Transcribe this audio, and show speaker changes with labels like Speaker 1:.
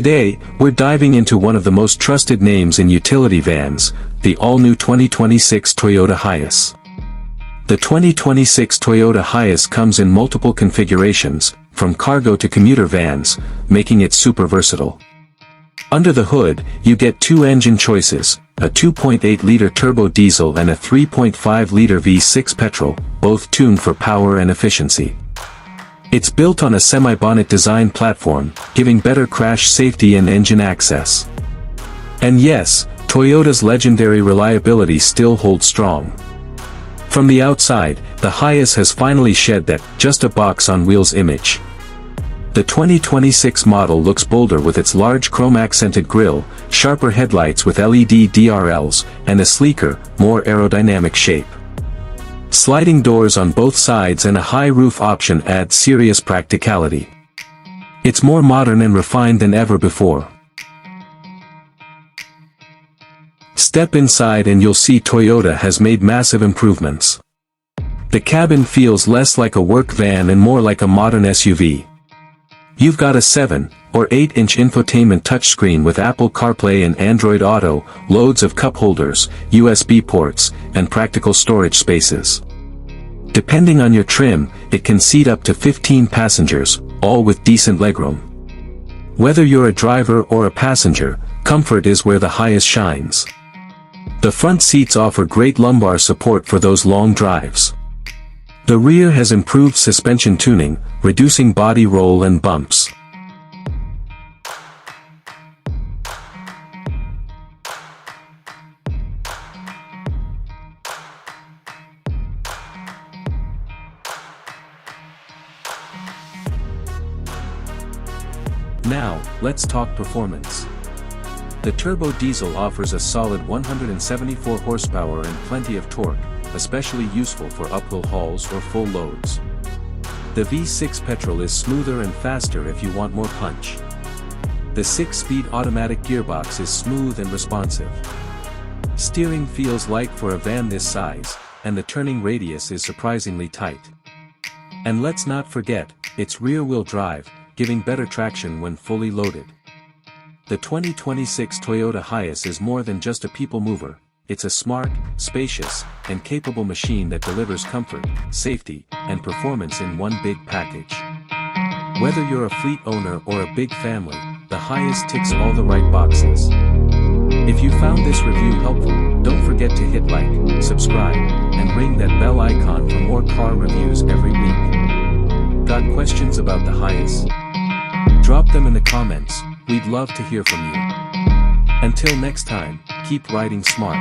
Speaker 1: Today, we're diving into one of the most trusted names in utility vans, the all-new 2026 Toyota Hiace. The 2026 Toyota Hiace comes in multiple configurations, from cargo to commuter vans, making it super versatile. Under the hood, you get two engine choices, a 2.8-liter turbo diesel and a 3.5-liter V6 petrol, both tuned for power and efficiency. It's built on a semi-bonnet design platform, giving better crash safety and engine access. And yes, Toyota's legendary reliability still holds strong. From the outside, the Hiace has finally shed that "just a box on wheels" image. The 2026 model looks bolder with its large chrome-accented grille, sharper headlights with LED DRLs, and a sleeker, more aerodynamic shape. Sliding doors on both sides and a high roof option add serious practicality. It's more modern and refined than ever before. Step inside and you'll see Toyota has made massive improvements. The cabin feels less like a work van and more like a modern SUV. You've got a 7 or 8-inch infotainment touchscreen with Apple CarPlay and Android Auto, loads of cup holders, USB ports, and practical storage spaces. Depending on your trim, it can seat up to 15 passengers, all with decent legroom. Whether you're a driver or a passenger, comfort is where the Hiace shines. The front seats offer great lumbar support for those long drives. The rear has improved suspension tuning, reducing body roll and bumps. Now, let's talk performance. The turbo diesel offers a solid 174 horsepower and plenty of torque, especially useful for uphill hauls or full loads. The V6 petrol is smoother and faster if you want more punch. The 6-speed automatic gearbox is smooth and responsive. Steering feels light for a van this size, and the turning radius is surprisingly tight. And let's not forget, it's rear-wheel drive, giving better traction when fully loaded. The 2026 Toyota Hiace is more than just a people mover. It's a smart, spacious, and capable machine that delivers comfort, safety, and performance in one big package. Whether you're a fleet owner or a big family, the Hiace ticks all the right boxes. If you found this review helpful, don't forget to hit like, subscribe, and ring that bell icon for more car reviews every week. Got questions about the Hiace? Drop them in the comments, we'd love to hear from you. Until next time, keep riding smart.